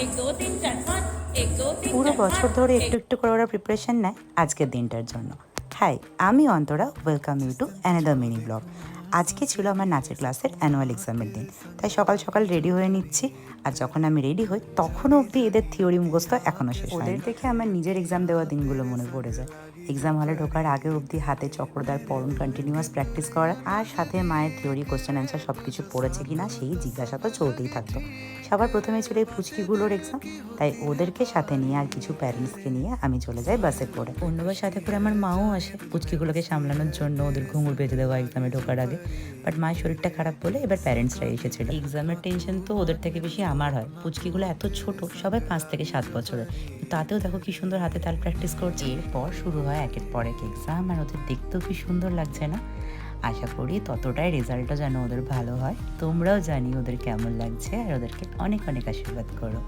एक दो तीन चार पाँच एक दो तीन পুরো चार বছর पाँच ধরে एक একটু একটু করে ওরা প্রিপারেশন নেয় আজকের দিনটার জন্য। হাই, আমি Antara, welcome you to another mini blog. আজকে ছিল আমার নাচের ক্লাসের অ্যানুয়াল এক্সামের দিন, তাই সকাল সকাল রেডি হয়ে নিচ্ছি। আর যখন আমি রেডি হই তখনও অবধি এদের থিওরি মুখস্থ এখনও শেষ হয়নি। ওদের দেখে আমার নিজের এক্সাম দেওয়া দিনগুলো মনে পড়ে যায়। এক্সাম হলে ঢোকার আগে অবধি হাতে চক্রদার পরন কন্টিনিউয়াস প্র্যাকটিস করা, আর সাথে মায়ের থিওরি কোশ্চেন অ্যান্সার সব কিছু পড়েছে কিনা সেই জিজ্ঞাসা তো চলতেই থাকতো। সবার প্রথমে ছিল এই পুচকিগুলোর এক্সাম, তাই ওদেরকে সাথে নিয়ে আর কিছু প্যারেন্টসকে নিয়ে আমি চলে যাই বাসে করে। অন্যবার সাথে করে আমার মাও আসে পুচকিগুলোকে সামলানোর জন্য, ওদের ঘুঙুর বেঁধে দেওয়া এক্সামে ঢোকার আগে। বাট মায়ের শরীরটা খারাপ বলে এবার প্যারেন্টসরা এসেছিল। এক্সামের টেনশন তো ওদের থেকে বেশি আমার হয়। পুচকিগুলো এত ছোট, সবাই 5 থেকে 7 বছরের, তাতেও দেখো কি সুন্দর হাতে তাল প্র্যাকটিস করছে। এরপর শুরু হয় একের পর এক এক্সাম, আর ওদের দেখতেও কি সুন্দর লাগছে না? আশা করি ততটাই রেজাল্টও যেন ওদের ভালো হয়। তোমরাও জানি ওদের কেমন লাগছে, আর ওদেরকে অনেক অনেক আশীর্বাদ করো।